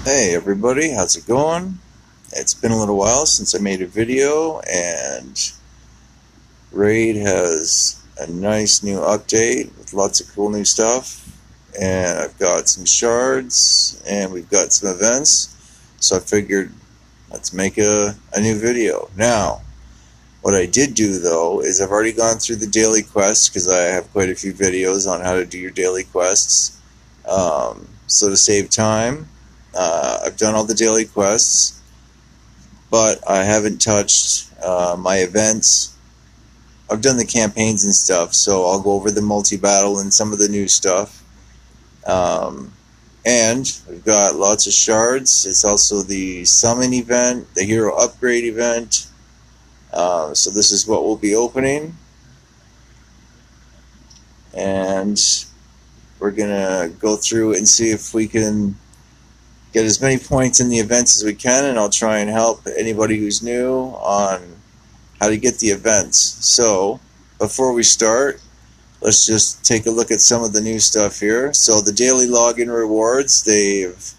Hey everybody, how's it going? It's been a little while since I made a video, and Raid has a nice new update with lots of cool new stuff. And I've got some shards, and we've got some events. So I figured let's make a new video. Now, what I did do though is I've already gone through the daily quests because I have quite a few videos on how to do your daily quests. So to save time, I've done all the daily quests, but I haven't touched my events. I've done the campaigns and stuff, so I'll go over the multi-battle and some of the new stuff. Um, and we've got lots of shards. It's also the summon event, the hero upgrade event. So this is what we'll be opening. And we're going to go through and see if we can get as many points in the events as we can, and I'll try and help anybody who's new on how to get the events. So before we start, let's just take a look at some of the new stuff here. So the daily login rewards, they've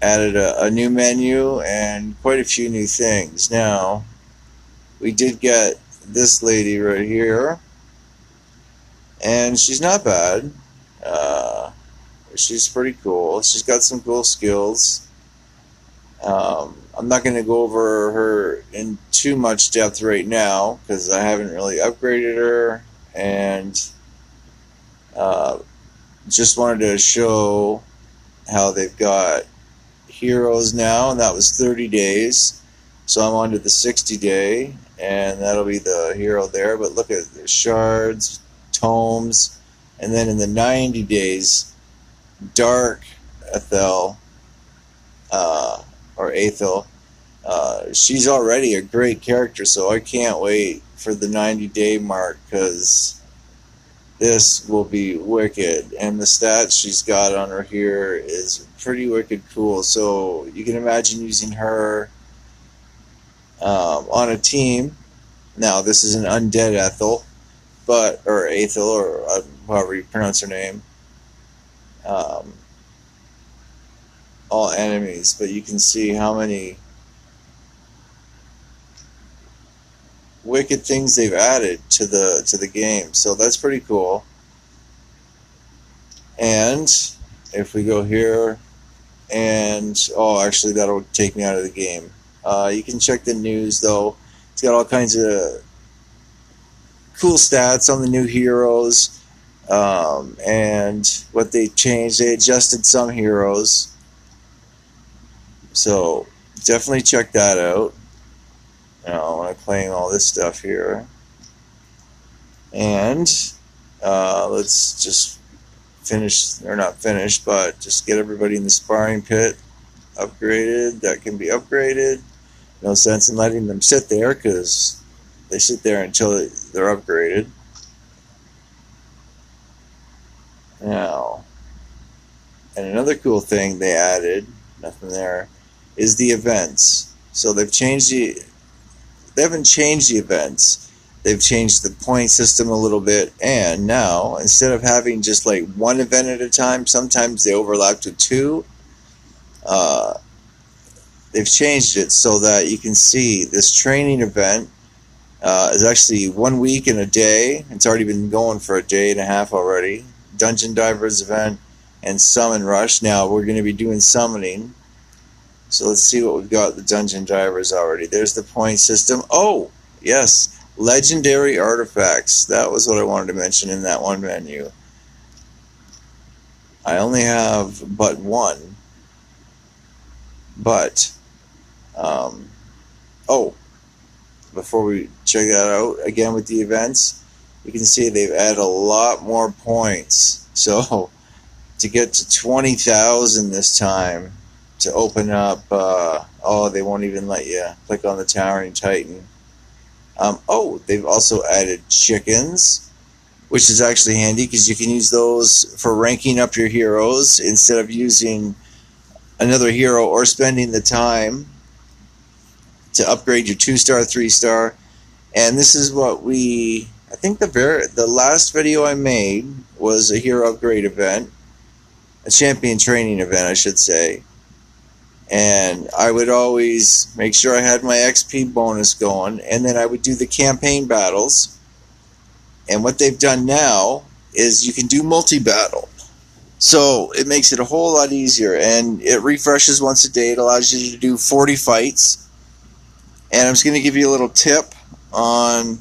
added a new menu and quite a few new things. Now, we did get this lady right here, and she's not bad. She's pretty cool. She's got some cool skills. I'm not going to go over her in too much depth right now because I haven't really upgraded her, and just wanted to show how they've got heroes now, and that was 30 days. So I'm on to the 60 day, and that'll be the hero there. But look at the shards, tomes, and then in the 90 days, Dark Ethel, or Aethel, she's already a great character, so I can't wait for the 90-day mark because this will be wicked. And the stats she's got on her here is pretty wicked cool. So you can imagine using her on a team. Now, this is an undead Ethel, or Aethel, or however you pronounce her name. All enemies, but you can see how many wicked things they've added to the game. So that's pretty cool. And if we go here, and actually that'll take me out of the game. You can check the news though. It's got all kinds of cool stats on the new heroes, and what they changed. They adjusted some heroes. So definitely check that out. Now I'm playing all this stuff here, and let's just finish, or not finish, but just get everybody in the sparring pit upgraded. That can be upgraded. No sense in letting them sit there because they sit there until they're upgraded. Now, and another cool thing they added, nothing there, is the events. So they haven't changed the events. They've changed the point system a little bit, and now instead of having just like one event at a time, sometimes they overlap to two. They've changed it so that you can see this training event is actually 1 week and a day. It's already been going for a day and a half already. Dungeon Divers event and Summon Rush. Now we're going to be doing summoning. So let's see what we've got. The Dungeon Divers already. There's the point system. Oh, yes. Legendary artifacts. That was what I wanted to mention in that one menu. I only have but one. But, before we check that out, again with the events, you can see they've added a lot more points. So, to get to 20,000 this time, to open up, they won't even let you click on the Towering Titan. They've also added chickens, which is actually handy because you can use those for ranking up your heroes instead of using another hero or spending the time to upgrade your 2-star, 3-star. And this is what I think the last video I made was a hero upgrade event. a champion training event, I should say. And I would always make sure I had my XP bonus going, and then I would do the campaign battles. And what they've done now is you can do multi-battle. So it makes it a whole lot easier, and it refreshes once a day. It allows you to do 40 fights. And I'm just going to give you a little tip on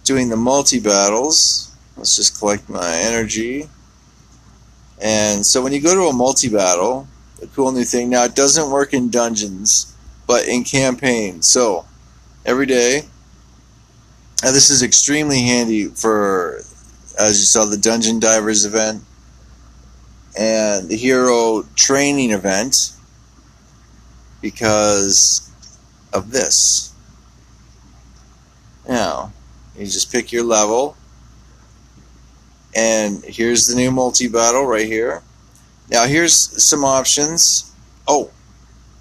doing the multi-battles. Let's just collect my energy. And so when you go to a multi-battle, a cool new thing, now it doesn't work in dungeons, but in campaign. So every day, now this is extremely handy for, as you saw, the Dungeon Divers event and the Hero Training event, because of this. Now, you just pick your level, and here's the new multi-battle right here. Now here's some options. Oh,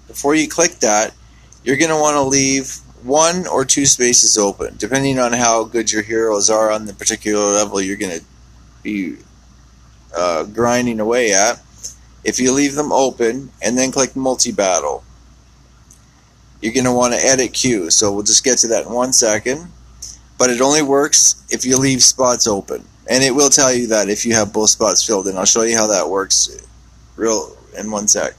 before you click that, you're going to want to leave 1 or 2 spaces open, depending on how good your heroes are on the particular level you're going to be grinding away at. If you leave them open and then click multi-battle, you're going to want to edit queue. So we'll just get to that in 1 second. But it only works if you leave spots open. And it will tell you that if you have both spots filled in. I'll show you how that works in 1 sec.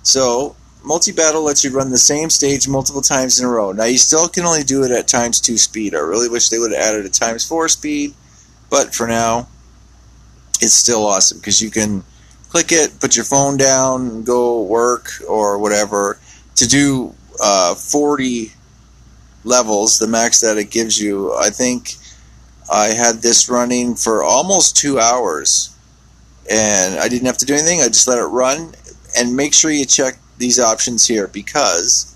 So multi-battle lets you run the same stage multiple times in a row. Now you still can only do it at ×2 speed. I really wish they would have added a ×4 speed. But for now, it's still awesome because you can click it, put your phone down, go work or whatever. To do 40 levels, the max that it gives you, I think I had this running for almost 2 hours, and I didn't have to do anything. I just let it run. And make sure you check these options here, because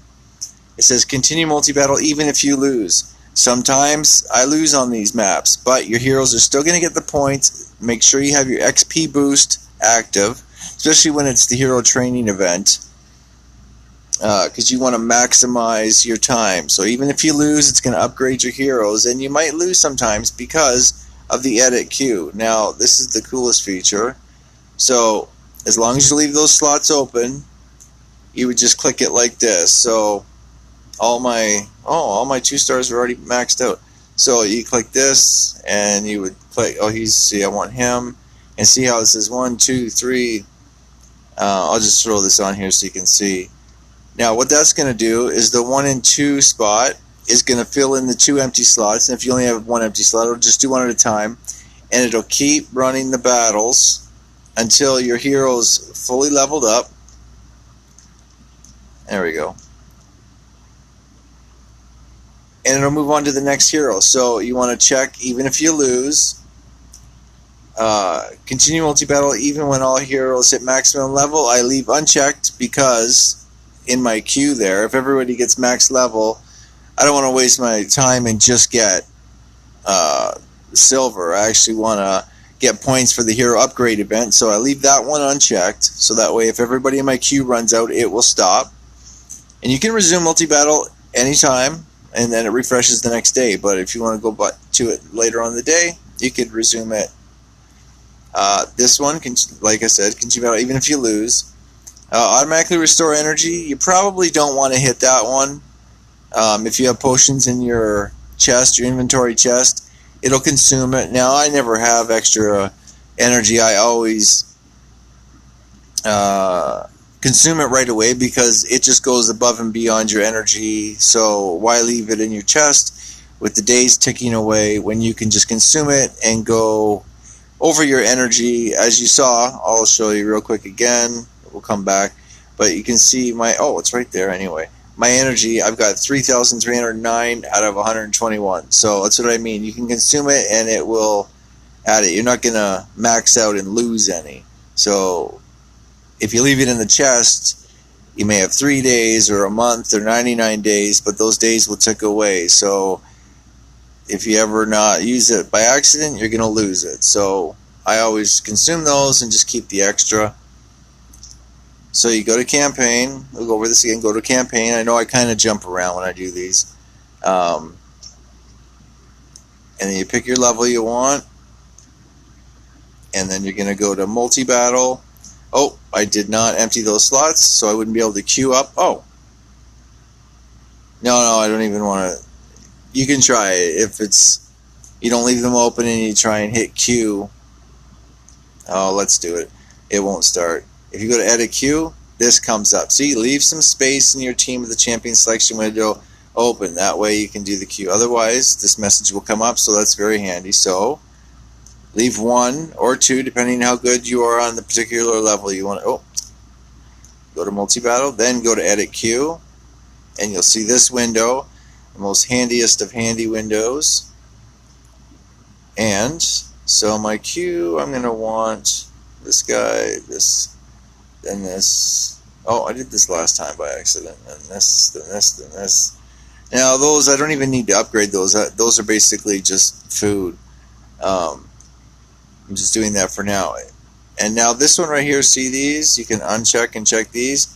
it says continue multi-battle even if you lose. Sometimes I lose on these maps, but your heroes are still going to get the points. Make sure you have your XP boost active, especially when it's the hero training event, because you want to maximize your time. So even if you lose, it's going to upgrade your heroes, and you might lose sometimes because of the edit queue. Now this is the coolest feature. So as long as you leave those slots open, you would just click it like this. So all my 2 stars are already maxed out. So you click this, and you would click, see, I want him, and see how it says 1, 2, 3. I'll just throw this on here so you can see. Now what that's going to do is the 1 and 2 spot is going to fill in the 2 empty slots, and if you only have 1 empty slot, it'll just do 1 at a time, and it'll keep running the battles until your hero's fully leveled up. There we go. And it'll move on to the next hero. So you want to check even if you lose. Continue multi-battle even when all heroes hit maximum level. I leave unchecked because in my queue there, if everybody gets max level, I don't want to waste my time and just get silver. I actually want to get points for the hero upgrade event, so I leave that one unchecked, so that way if everybody in my queue runs out, it will stop. And you can resume multi-battle anytime, and then it refreshes the next day. But if you want to go to it later on in the day, you could resume it. This one, like I said, continue battle even if you lose. Automatically restore energy. You probably don't want to hit that one. If you have potions in your chest, your inventory chest, it'll consume it. Now, I never have extra energy. I always consume it right away because it just goes above and beyond your energy. So why leave it in your chest with the days ticking away when you can just consume it and go over your energy? As you saw, I'll show you real quick again. We'll come back. But you can see it's right there anyway. My energy, I've got 3,309 out of 121. So that's what I mean. You can consume it and it will add it. You're not going to max out and lose any. So if you leave it in the chest, you may have 3 days or a month or 99 days, but those days will tick away. So if you ever not use it by accident, you're going to lose it. So I always consume those and just keep the extra. So you go to campaign. We'll go over this again. Go to campaign. I know I kind of jump around when I do these. And then you pick your level you want. And then you're going to go to multi-battle. Oh, I did not empty those slots, so I wouldn't be able to queue up. Oh. No, I don't even want to. You can try it. If it's, you don't leave them open and you try and hit queue. Oh, let's do it. It won't start. If you go to edit queue, this comes up. See, leave some space in your team with the champion selection window open. That way you can do the queue. Otherwise, this message will come up, so that's very handy. So, leave 1 or 2, depending on how good you are on the particular level you want to. Oh, go to multi-battle, then go to edit queue, and you'll see this window, the most handiest of handy windows. And so my queue, I'm going to want this guy, this, then this. Oh, I did this last time by accident. And this, then this, then this. Now those, I don't even need to upgrade those. Those are basically just food. I'm just doing that for now. And now this one right here, see these? You can uncheck and check these.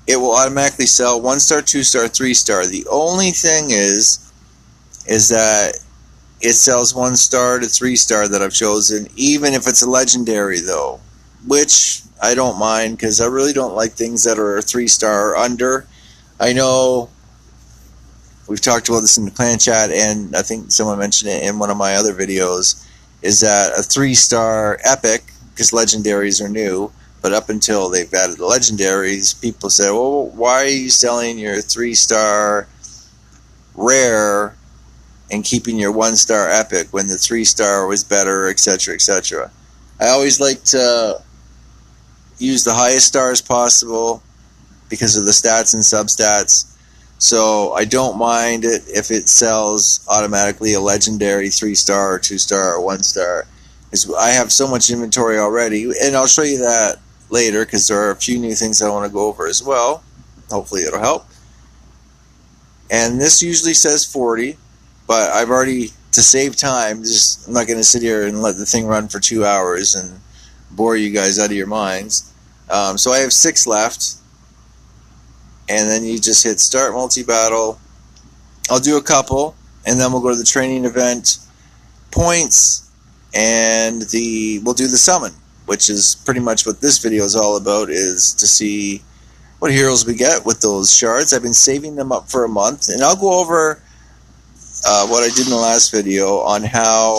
It will automatically sell 1-star, 2-star, 3-star. The only thing is that it sells 1-star to 3-star that I've chosen, even if it's a legendary though, which I don't mind because I really don't like things that are 3-star or under. I know we've talked about this in the clan chat, and I think someone mentioned it in one of my other videos, is that a 3-star epic, because legendaries are new, but up until they've added the legendaries, people say, well, why are you selling your 3-star rare and keeping your 1-star epic when the 3-star was better, etc., etc. I always like to use the highest stars possible because of the stats and substats. So I don't mind it if it sells automatically a legendary 3-star or 2-star or 1-star. I have so much inventory already, and I'll show you that later because there are a few new things I want to go over as well. Hopefully it'll help. And this usually says 40, but I've already, to save time, I'm not going to sit here and let the thing run for 2 hours and bore you guys out of your minds. So I have 6 left. And then you just hit start multi-battle. I'll do a couple, and then we'll go to the training event points, and we'll do the summon, which is pretty much what this video is all about, is to see what heroes we get with those shards. I've been saving them up for a month, and I'll go over what I did in the last video on how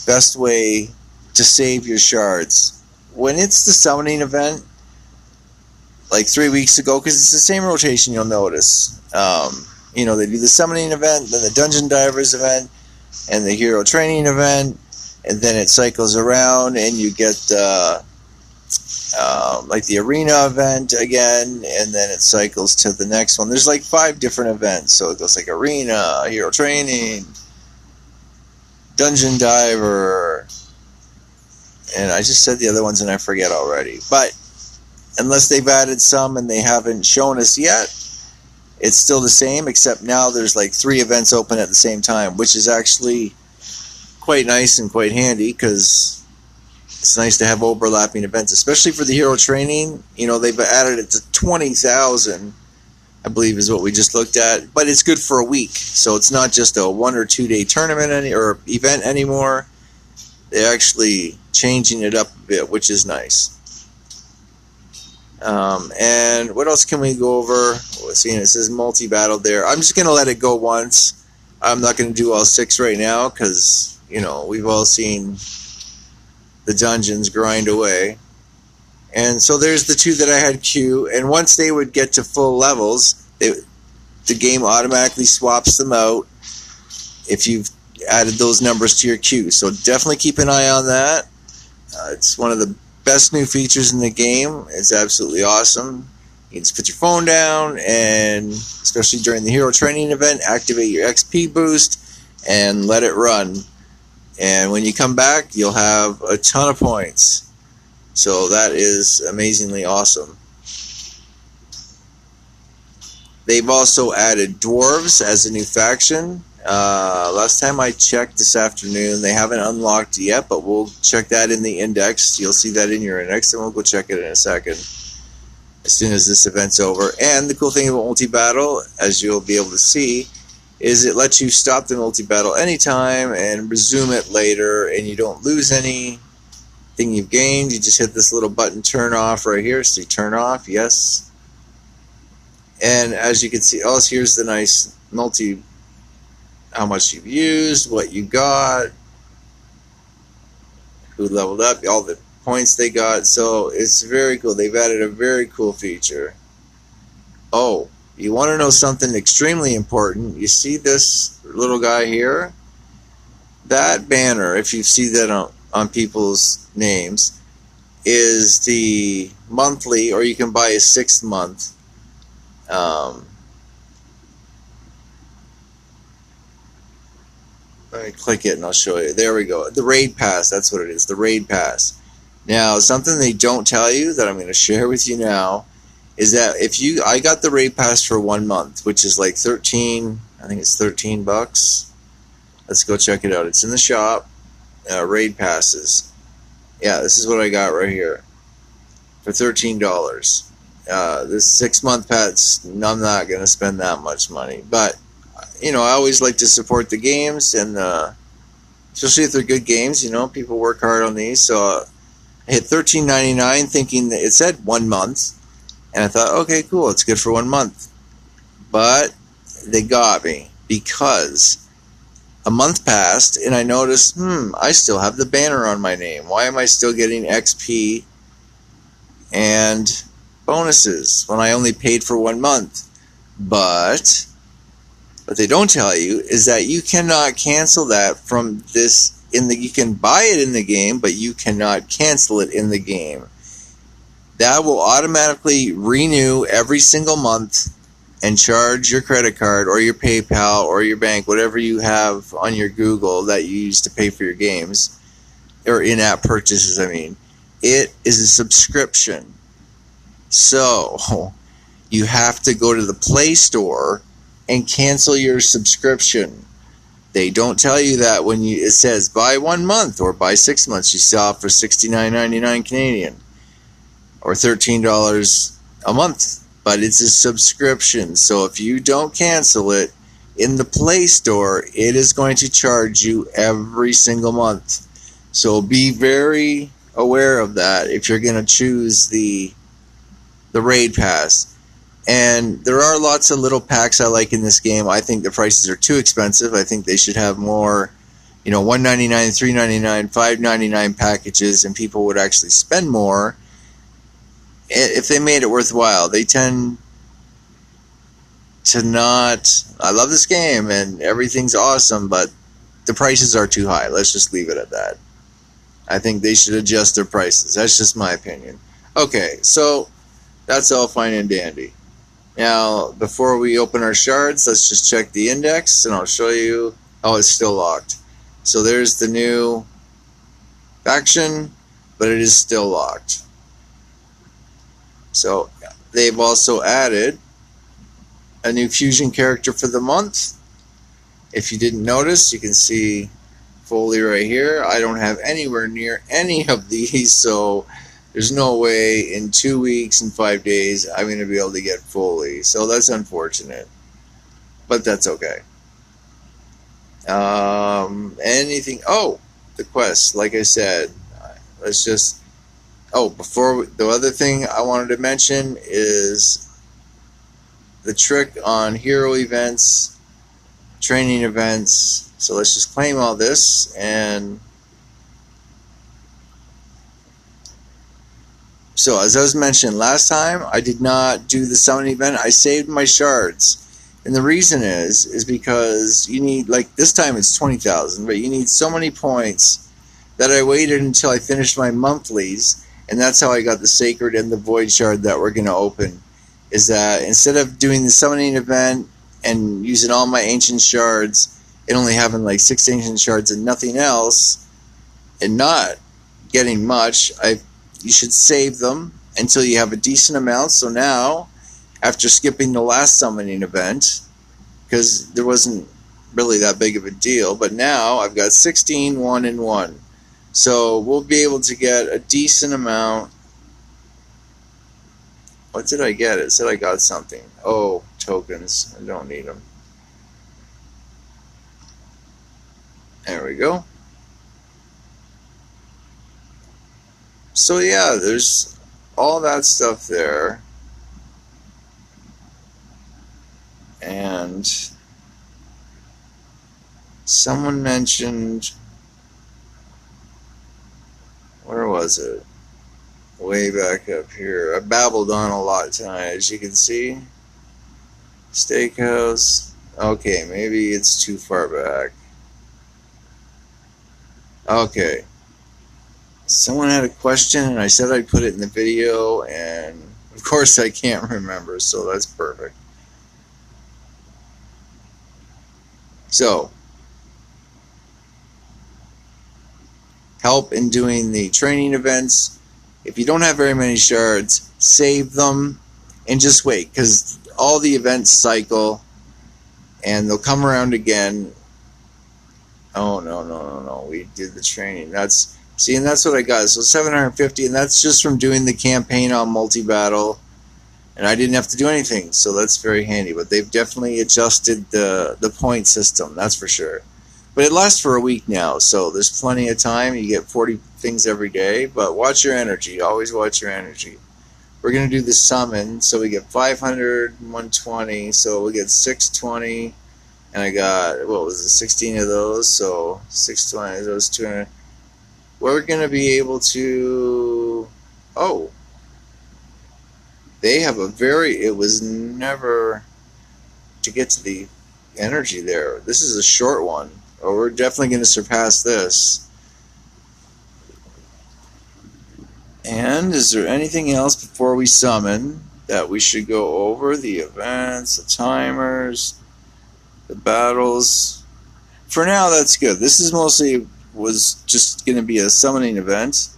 best way to save your shards. When it's the summoning event, like 3 weeks ago, because it's the same rotation, you'll notice. You know, they do the summoning event, then the dungeon divers event, and the hero training event, and then it cycles around, and you get like the arena event again, and then it cycles to the next one. There's like 5 different events, so it goes like arena, hero training, dungeon diver, and I just said the other ones and I forget already. But unless they've added some and they haven't shown us yet, it's still the same, except now there's like 3 events open at the same time, which is actually quite nice and quite handy, because it's nice to have overlapping events, especially for the hero training. You know, they've added it to 20,000, I believe is what we just looked at, but it's good for a week, so it's not just a 1 or 2 day tournament or event anymore. They're actually changing it up a bit, which is nice. And what else can we go over? Seeing it says multi-battle there. I'm just going to let it go once. I'm not going to do all 6 right now because, you know, we've all seen the dungeons grind away. And so there's the 2 that I had queue. And once they would get to full levels, the game automatically swaps them out if you've added those numbers to your queue. So definitely keep an eye on that. It's one of the best new features in the game. It's absolutely awesome. You just put your phone down, and especially during the hero training event, activate your XP boost and let it run. And when you come back, you'll have a ton of points. So that is amazingly awesome. They've also added dwarves as a new faction. Last time I checked this afternoon, they haven't unlocked it yet, but we'll check that in the index. You'll see that in your index, and we'll go check it in a second as soon as this event's over. And the cool thing about multi-battle, as you'll be able to see, is it lets you stop the multi-battle anytime and resume it later, and you don't lose anything thing you've gained, you just hit this little button, turn off right here. So you turn off, yes. And as you can see, oh, here's the nice multi, how much you've used, what you got, who leveled up, all the points they got. So it's very cool. They've added a very cool feature. Oh, you want to know something extremely important? You see this little guy here? That banner, if you see that on people's names, is the monthly, or you can buy a 6th month. Let me click it and I'll show you. There we go. The Raid Pass, that's what it is, the Raid Pass. Now, something they don't tell you that I'm going to share with you now is that I got the Raid Pass for 1 month, which is like 13, I think it's 13 bucks. Let's go check it out. It's in the shop. Raid Passes. Yeah, this is what I got right here for $13. This 6-month pass, I'm not going to spend that much money, but you know, I always like to support the games, and especially if they're good games. You know, people work hard on these. So I hit $13.99, thinking that it said 1 month, and I thought, okay, cool, it's good for 1 month. But they got me, because a month passed, and I noticed, I still have the banner on my name. Why am I still getting XP and bonuses when I only paid for 1 month? But what they don't tell you is that you cannot cancel that from this you can buy it in the game, but you cannot cancel it in the game. That will automatically renew every single month and charge your credit card or your PayPal or your bank, whatever you have on your Google that you use to pay for your games, or in-app purchases, I mean. It is a subscription. So you have to go to the Play Store and cancel your subscription. They don't tell you that when it says buy 1 month or buy 6 months, you sell it for $69.99 Canadian or $13 a month. But it's a subscription, so if you don't cancel it in the Play Store, it is going to charge you every single month. So be very aware of that if you're going to choose the Raid Pass. And there are lots of little packs I like in this game. I think the prices are too expensive. I think they should have more, you know, $1.99, $3.99, $5.99 packages, and people would actually spend more if they made it worthwhile. They tend to not. I love this game and everything's awesome, but the prices are too high. Let's just leave it at that. I think they should adjust their prices. That's just my opinion. Okay, so that's all fine and dandy. Now, before we open our shards, let's just check the index, and I'll show you. Oh, it's still locked. So there's the new faction, but it is still locked. So they've also added a new fusion character for the month. If you didn't notice, you can see Foley right here. I don't have anywhere near any of these, so there's no way in 2 weeks and 5 days I'm going to be able to get Foley. So that's unfortunate, but that's okay. Anything? Oh, the quest. Like I said, let's just. Oh, before the other thing I wanted to mention is the trick on hero events, training events. So let's just claim all this, and so as I was mentioning last time, I did not do the summon event. I saved my shards, and the reason is because you need, like this time it's 20,000, but you need so many points that I waited until I finished my monthlies, and that's how I got the Sacred and the Void shard that we're going to open. Is that instead of doing the summoning event and using all my ancient shards and only having like 6 ancient shards and nothing else, and not getting much, you should save them until you have a decent amount. So now, after skipping the last summoning event, because there wasn't really that big of a deal, but now I've got 16, 1, and 1. So we'll be able to get a decent amount. What did I get? It said I got something. Oh, tokens. I don't need them. There we go. So yeah, there's all that stuff there. And someone mentioned, where was it? Way back up here. I babbled on a lot tonight, as you can see. Steakhouse. Okay, maybe it's too far back. Okay. Someone had a question, and I said I'd put it in the video, and of course I can't remember, so that's perfect. So, help in doing the training events. If you don't have very many shards, save them and just wait, because all the events cycle and they'll come around again. Oh, no. We did the training. See, and that's what I got. So 750, and that's just from doing the campaign on multi-battle. And I didn't have to do anything, so that's very handy. But they've definitely adjusted the point system, that's for sure. But it lasts for a week now, so there's plenty of time. You get 40 things every day, but watch your energy. Always watch your energy. We're going to do the summon, so we get 500, 120, so we get 620, and I got, what was it, 16 of those, so 620, those 200. We're going to be able to, oh, they have a it was never to get to the energy there. This is a short one. Oh, we're definitely going to surpass this. And is there anything else before we summon that we should go over? The events, the timers, the battles. For now, that's good. This is was just going to be a summoning event,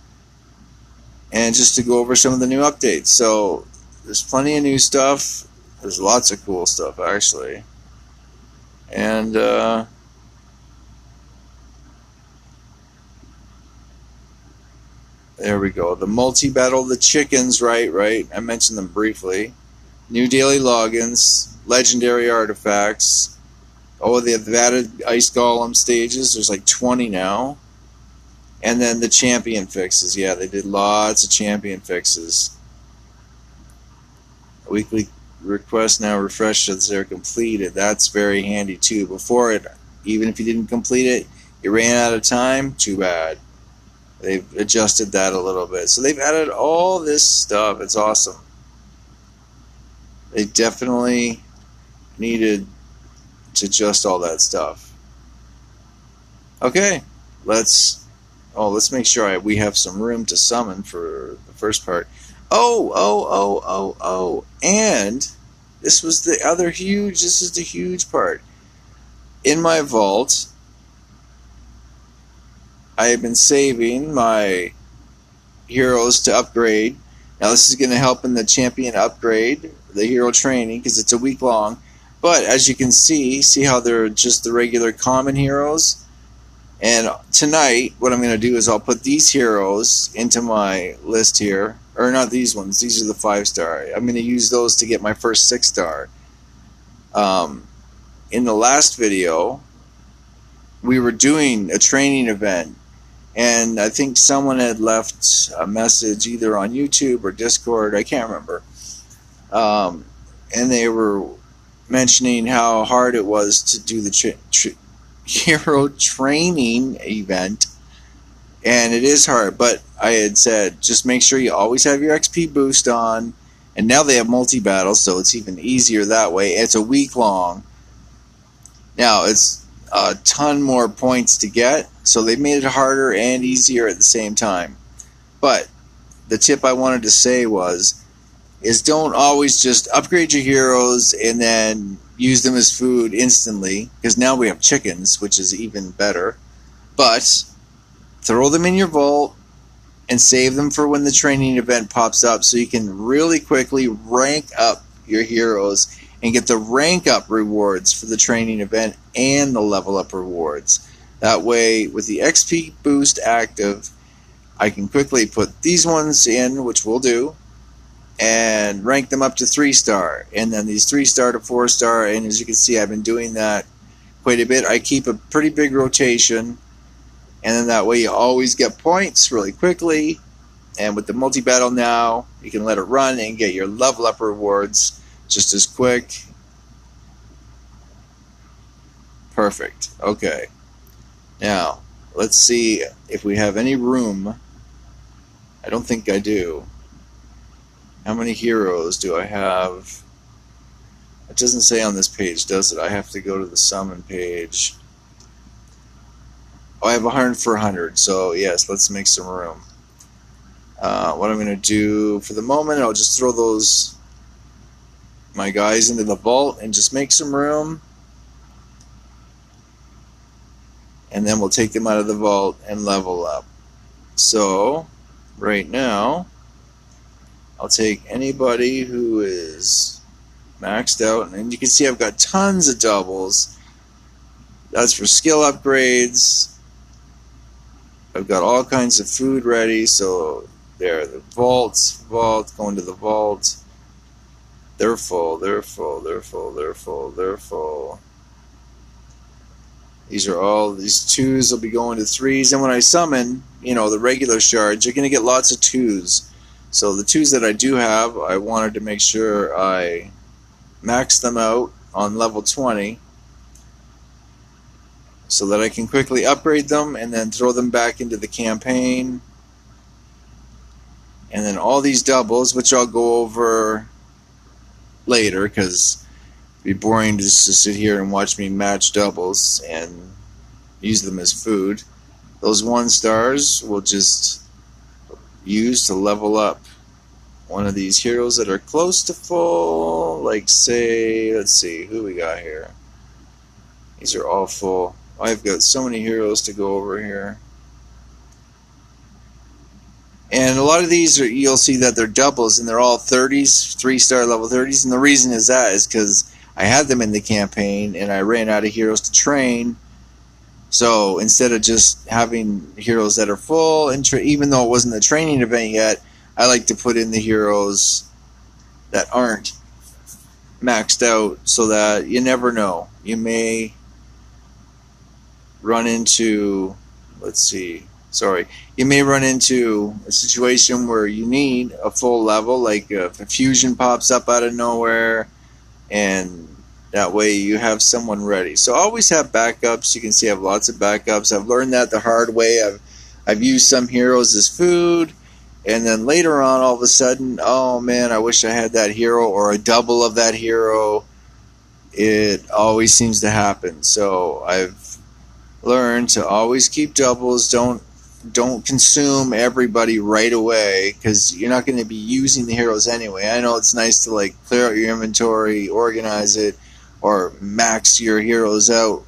and just to go over some of the new updates. So there's plenty of new stuff. There's lots of cool stuff, actually. And there we go. The multi-battle, the chickens, right. I mentioned them briefly. New daily logins, legendary artifacts. Oh, they've added Ice Golem stages. There's like 20 now. And then the champion fixes. Yeah, they did lots of champion fixes. Weekly requests now refreshed as they're completed. That's very handy too. Before it, even if you didn't complete it, you ran out of time, too bad. They've adjusted that a little bit. So they've added all this stuff. It's awesome. They definitely needed to adjust all that stuff. Okay, let's make sure we have some room to summon for the first part. Oh, and this was the other huge, this is the huge part. In my vault, I have been saving my heroes to upgrade. Now this is going to help in the champion upgrade, the hero training, because it's a week long. But as you can see how they're just the regular common heroes. And tonight, what I'm going to do is I'll put these heroes into my list here. Or not these ones, these are the 5-star. I'm going to use those to get my first 6-star. In the last video, we were doing a training event. And I think someone had left a message either on YouTube or Discord, I can't remember. And they were mentioning how hard it was to do the hero training event. And it is hard, but I had said, just make sure you always have your XP boost on. And now they have multi-battle, so it's even easier that way. It's a week long. Now, it's a ton more points to get, so they made it harder and easier at the same time. But the tip I wanted to say is don't always just upgrade your heroes and then use them as food instantly, because now we have chickens, which is even better. But throw them in your vault and save them for when the training event pops up, so you can really quickly rank up your heroes and get the rank up rewards for the training event and the level up rewards. That way, with the XP boost active, I can quickly put these ones in, which we'll do, and rank them up to 3-star, and then these 3-star to 4-star. And as you can see, I've been doing that quite a bit. I keep a pretty big rotation, and then that way you always get points really quickly, And with the multi-battle now, you can let it run and get your level up rewards just as quick. Perfect. Okay. Now, let's see if we have any room. I don't think I do. How many heroes do I have? It doesn't say on this page, does it? I have to go to the summon page. Oh, I have 100 for 100, so yes, let's make some room. What I'm going to do for the moment, I'll just throw my guys into the vault and just make some room. And then we'll take them out of the vault and level up. So, right now, I'll take anybody who is maxed out. And you can see I've got tons of doubles. That's for skill upgrades. I've got all kinds of food ready. So, there, the vault, going to the vault. They're full, they're full, they're full, they're full, they're full. These 2s will be going to 3s, and when I summon, the regular shards, you're going to get lots of 2s. So the 2s that I do have, I wanted to make sure I max them out on level 20 so that I can quickly upgrade them and then throw them back into the campaign. And then all these doubles, which I'll go over later, because it'd be boring just to sit here and watch me match doubles and use them as food. Those 1-stars we'll just use to level up one of these heroes that are close to full, like say, let's see, who we got here. These are all full. I've got so many heroes to go over here. And a lot of these, you'll see that they're doubles, and they're all 30s, 3-star level 30s. And the reason is because I had them in the campaign, and I ran out of heroes to train. So instead of just having heroes that are full, and even though it wasn't a training event yet, I like to put in the heroes that aren't maxed out, so that you never know. You may run into, you may run into a situation where you need a full level, like if a fusion pops up out of nowhere, and that way you have someone ready. So always have backups. You can see I have lots of backups. I've learned that the hard way. I've used some heroes as food, and then later on, all of a sudden, oh man, I wish I had that hero or a double of that hero. It always seems to happen. So I've learned to always keep doubles. Don't consume everybody right away, because you're not going to be using the heroes anyway. I know it's nice to clear out your inventory, organize it, or max your heroes out,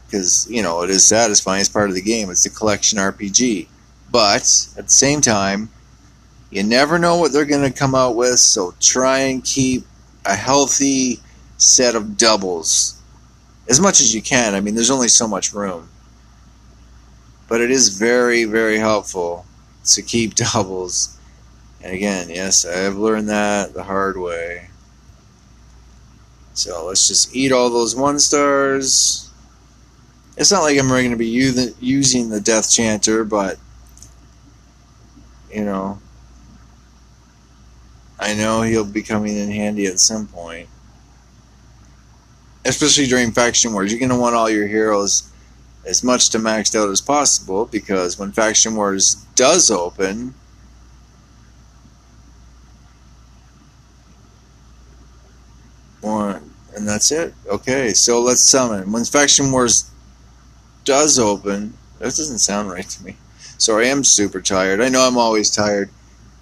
because it is satisfying. It's part of the game. It's a collection RPG. But at the same time, you never know what they're going to come out with, so try and keep a healthy set of doubles as much as you can. I mean, there's only so much room. But it is very, very helpful to keep doubles. And again, yes, I have learned that the hard way. So let's just eat all those 1-stars. It's not like I'm going to be using the Death Chanter, but, I know he'll be coming in handy at some point. Especially during Faction Wars. You're going to want all your heroes as much to maxed out as possible, because when Faction Wars does open, and that's it. Okay, so let's summon. When Faction Wars does open, that doesn't sound right to me. Sorry, I am super tired. I know I'm always tired.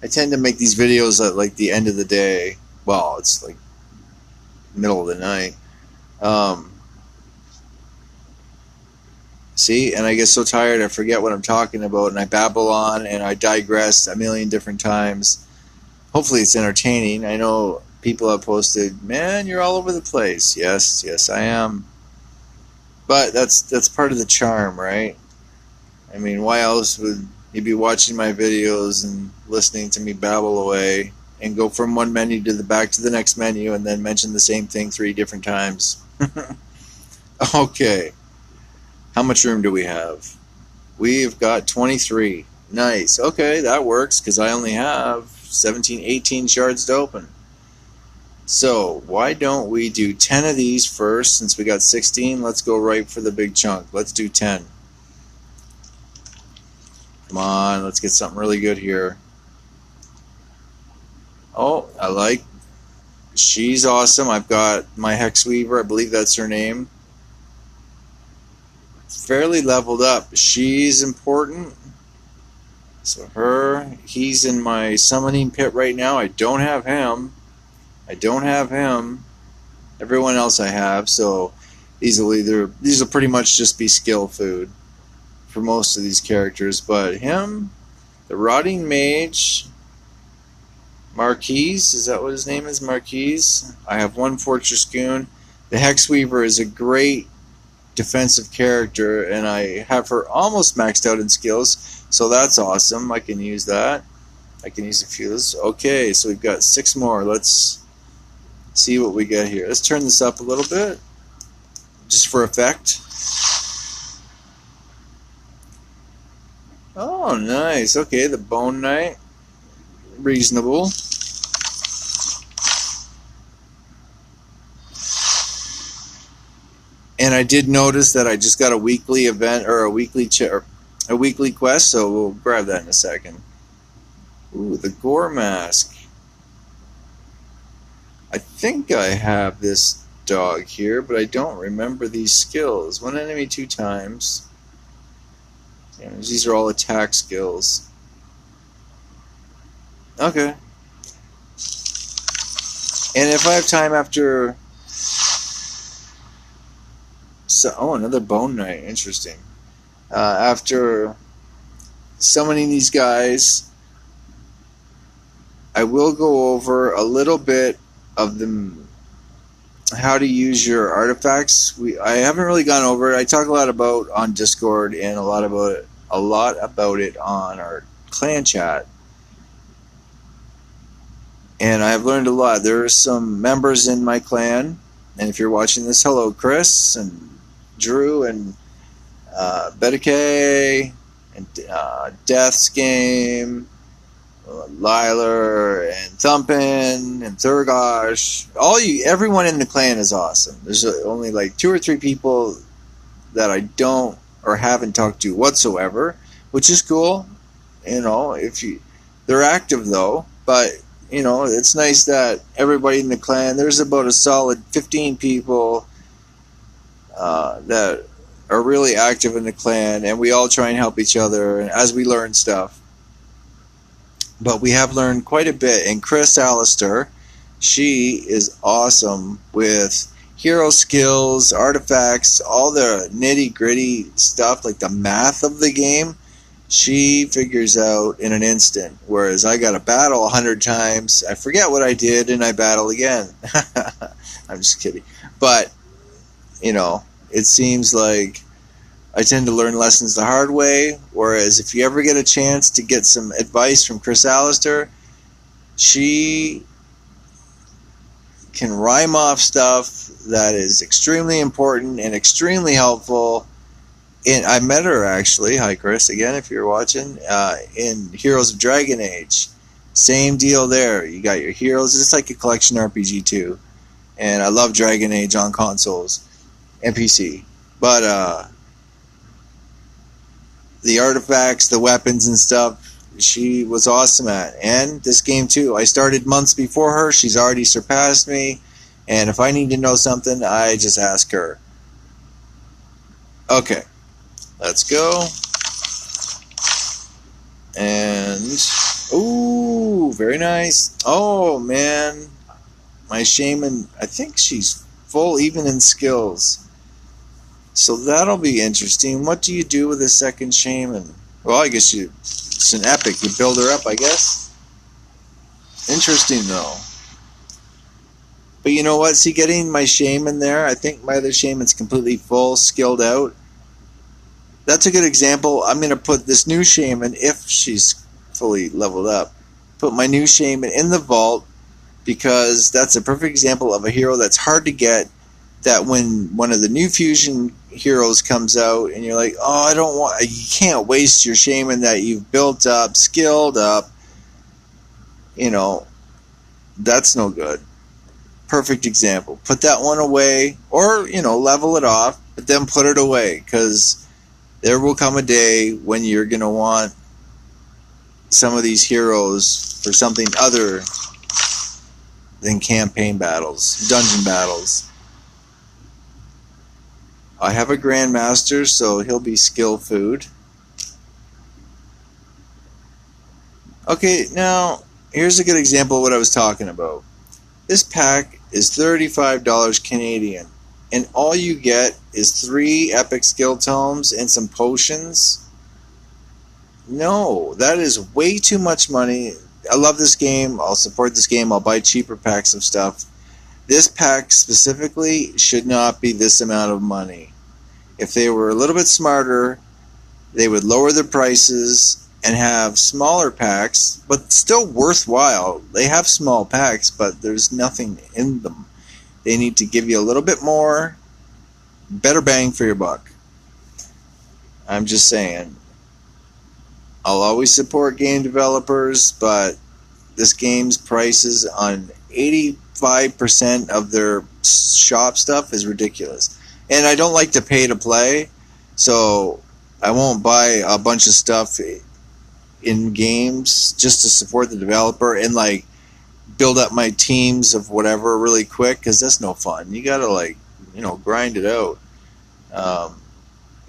I tend to make these videos at the end of the day. Well, it's middle of the night. See, and I get so tired I forget what I'm talking about, and I babble on and I digress a million different times. Hopefully it's entertaining. I know people have posted, man, you're all over the place. Yes, I am. But that's part of the charm, right? I mean, why else would you be watching my videos and listening to me babble away and go from one menu to back to the next menu and then mention the same thing 3 different times? Okay. How much room do we have? We've got 23. Nice. Okay, that works because I only have 17, 18 shards to open. So, why don't we do 10 of these first since we got 16? Let's go right for the big chunk. Let's do 10. Come on, let's get something really good here. Oh, I like. She's awesome. I've got my Hexweaver. I believe that's her name. Fairly leveled up. She's important. So he's in my summoning pit right now. I don't have him. Everyone else I have. So these will pretty much just be skill food for most of these characters. But him, the Rotting Mage, Marquise, is that what his name is? Marquise. I have one Fortress Goon. The Hexweaver is a great defensive character, and I have her almost maxed out in skills, so that's awesome. I can use that. I can use a few of those. Okay, so we've got 6 more. Let's see what we get here. Let's turn this up a little bit, just for effect. Oh, nice. Okay, the Bone Knight. Reasonable. And I did notice that I just got a weekly event or a weekly quest, so we'll grab that in a second. Ooh, the Gore Mask. I think I have this dog here, but I don't remember these skills. 1 enemy 2 times. Yeah, these are all attack skills. Okay. And if I have time after... So, another Bone Knight. Interesting. After summoning these guys, I will go over a little bit of them, how to use your artifacts. I haven't really gone over it. I talk a lot about on Discord and a lot about it on our clan chat. And I've learned a lot. There are some members in my clan, and if you're watching this, hello, Chris and Drew and Bedeke and Death's Game, Liler and Thumpin and Thurgosh. Everyone in the clan is awesome. There's only like 2 or 3 people that I don't or haven't talked to whatsoever, which is cool. You know, they're active though, but you know, it's nice that everybody in the clan, there's about a solid 15 people that are really active in the clan, and we all try and help each other as we learn stuff. But we have learned quite a bit, and Chris Allister, she is awesome with hero skills, artifacts, all the nitty-gritty stuff, like the math of the game. She figures out in an instant, whereas I got to battle 100 times. I forget what I did, and I battle again. I'm just kidding. But, you know, it seems like I tend to learn lessons the hard way, whereas if you ever get a chance to get some advice from Chris Allister, she can rhyme off stuff that is extremely important and extremely helpful. And I met her, actually. Hi, Chris, again, if you're watching, in Heroes of Dragon Age. Same deal there. You got your heroes. It's like a collection RPG, too. And I love Dragon Age on consoles and PC. But the artifacts, the weapons and stuff, she was awesome at. And this game, too. I started months before her. She's already surpassed me. And if I need to know something, I just ask her. Okay. Let's go. And, ooh, very nice. Oh, man. My shaman, I think she's full even in skills. So that'll be interesting. What do you do with a second shaman? Well, I guess it's an epic. You build her up, I guess. Interesting, though. But you know what? See, getting my shaman there, I think my other shaman's completely full, skilled out. That's a good example. I'm going to put this new shaman, if she's fully leveled up, put my new shaman in the vault, because that's a perfect example of a hero that's hard to get, that when one of the new fusion heroes comes out and you're like, oh, I don't want, you can't waste your shaman that you've built up, skilled up, you know, that's no good. Perfect example. Put that one away, or, you know, level it off, but then put it away, because there will come a day when you're going to want some of these heroes for something other than campaign battles, dungeon battles. I have a Grandmaster, so he'll be skill food. Okay, now, here's a good example of what I was talking about. This pack is $35 Canadian, and all you get is 3 epic skill tomes and some potions. No, that is way too much money. I love this game. I'll support this game. I'll buy cheaper packs of stuff. This pack specifically should not be this amount of money. If they were a little bit smarter, they would lower the prices and have smaller packs, but still worthwhile. They have small packs, but there's nothing in them. They need to give you a little bit more, better bang for your buck. I'm just saying. I'll always support game developers, but this game's prices on 85% of their shop stuff is ridiculous. And I don't like to pay to play, so I won't buy a bunch of stuff in games just to support the developer and like build up my teams of whatever really quick, because that's no fun. You gotta, like, you know, grind it out.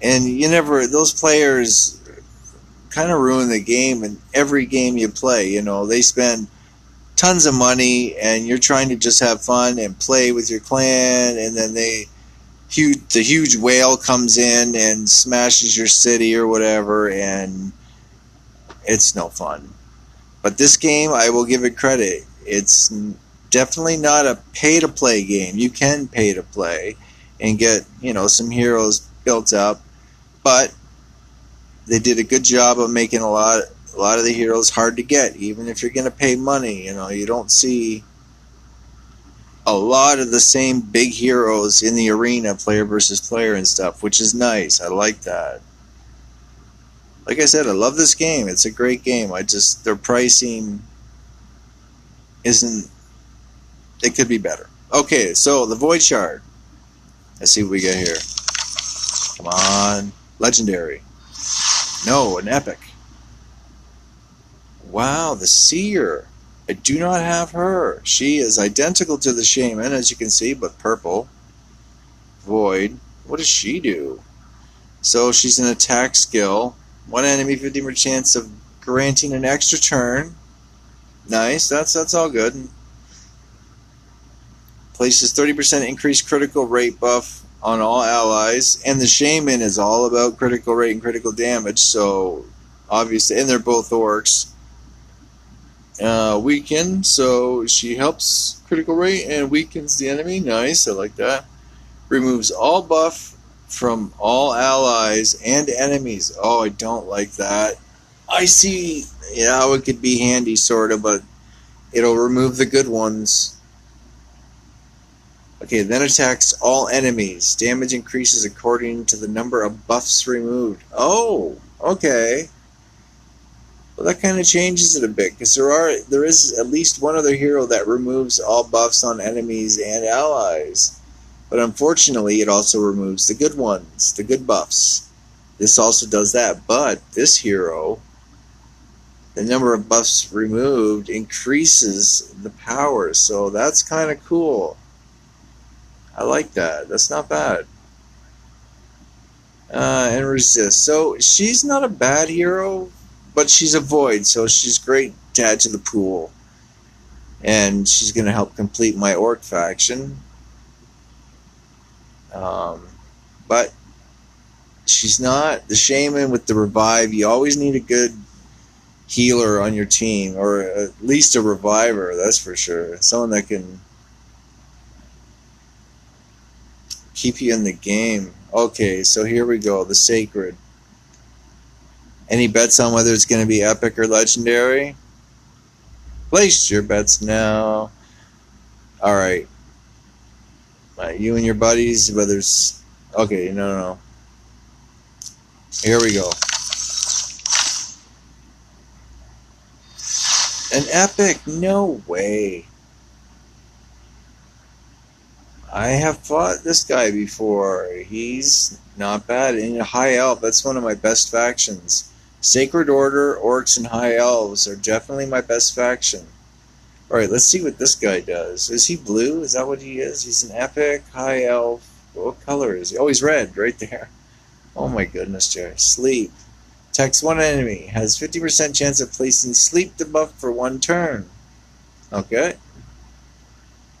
And you never, those players kind of ruin the game in every game you play. You know, they spend tons of money and you're trying to just have fun and play with your clan, and then the huge whale comes in and smashes your city or whatever, and it's no fun. But this game, I will give it credit. It's definitely not a pay-to-play game. You can pay to play and get, you know, some heroes built up, but they did a good job of making a lot of the heroes hard to get, even if you're going to pay money. You know, you don't see a lot of the same big heroes in the arena, player versus player and stuff, which is nice. I like that. Like I said, I love this game. It's a great game. Their pricing isn't, it could be better. Okay, so the Void Shard. Let's see what we got here. Come on. Legendary. No, an epic. Wow, the Seer. I do not have her. She is identical to the Shaman, as you can see, but purple. Void. What does she do? So she's an attack skill. One enemy, 50% chance of granting an extra turn. Nice. That's all good. Places 30% increased critical rate buff on all allies, and the Shaman is all about critical rate and critical damage. So obviously, and they're both orcs. Weaken, so she helps critical rate and weakens the enemy. Nice, I like that. Removes all buff from all allies and enemies. Oh, I don't like that. I see, yeah, how it could be handy, sort of, but it'll remove the good ones. Okay, then attacks all enemies. Damage increases according to the number of buffs removed. Oh, okay. Well, that kind of changes it a bit, because there is at least one other hero that removes all buffs on enemies and allies. But unfortunately, it also removes the good ones, the good buffs. This also does that, but this hero, the number of buffs removed increases the power, so that's kind of cool. I like that. That's not bad. And resist. So she's not a bad hero, but she's a void, so she's great to add to the pool. And she's going to help complete my orc faction. But she's not the Shaman with the revive. You always need a good healer on your team, or at least a reviver, that's for sure. Someone that can keep you in the game. Okay, so here we go, the Sacred. Any bets on whether it's going to be epic or legendary? Place your bets now. Alright. You and your buddies, whether it's... Okay, no. Here we go. An epic? No way. I have fought this guy before. He's not bad. In High Elf, that's one of my best factions. Sacred Order, Orcs, and High Elves are definitely my best faction. Alright, let's see what this guy does. Is he blue? Is that what he is? He's an epic, High Elf. What color is he? Oh, he's red, right there. Oh my goodness, Jerry. Sleep. Attacks one enemy. Has 50% chance of placing sleep debuff for one turn. Okay.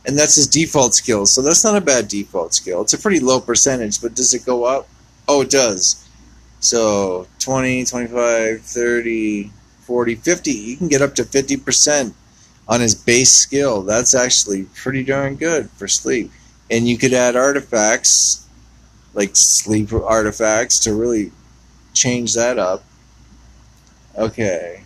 And that's his default skill, so that's not a bad default skill. It's a pretty low percentage, but does it go up? Oh, it does. So 20, 25, 30, 40, 50. You can get up to 50% on his base skill. That's actually pretty darn good for sleep. And you could add artifacts, like sleep artifacts, to really change that up. Okay.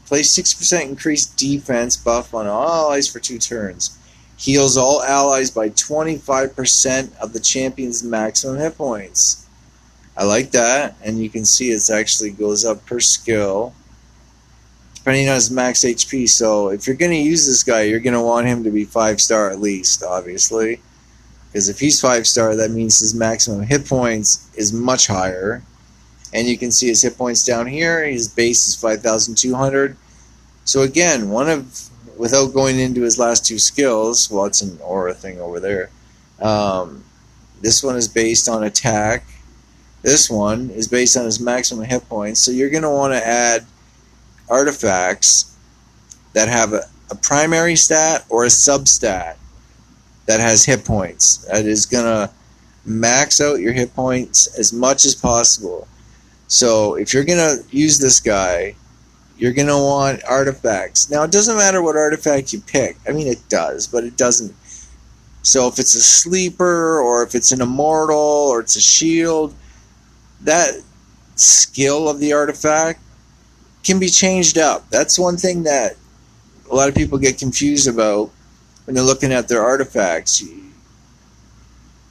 Place 6% increased defense buff on all allies for 2 turns. Heals all allies by 25% of the champion's maximum hit points. I like that, and you can see it actually goes up per skill, depending on his max HP. So if you're going to use this guy, you're going to want him to be 5-star at least, obviously. Because if he's 5-star, that means his maximum hit points is much higher. And you can see his hit points down here. His base is 5,200. So again, without going into his last 2 skills, well, it's an aura thing over there. This one is based on attack. This one is based on his maximum hit points. So you're going to want to add artifacts that have a primary stat or a substat that has hit points. That is going to max out your hit points as much as possible. So if you're going to use this guy, you're going to want artifacts. Now, it doesn't matter what artifact you pick. I mean, it does, but it doesn't. So if it's a sleeper, or if it's an immortal, or it's a shield, that skill of the artifact can be changed up. That's one thing that a lot of people get confused about when they're looking at their artifacts.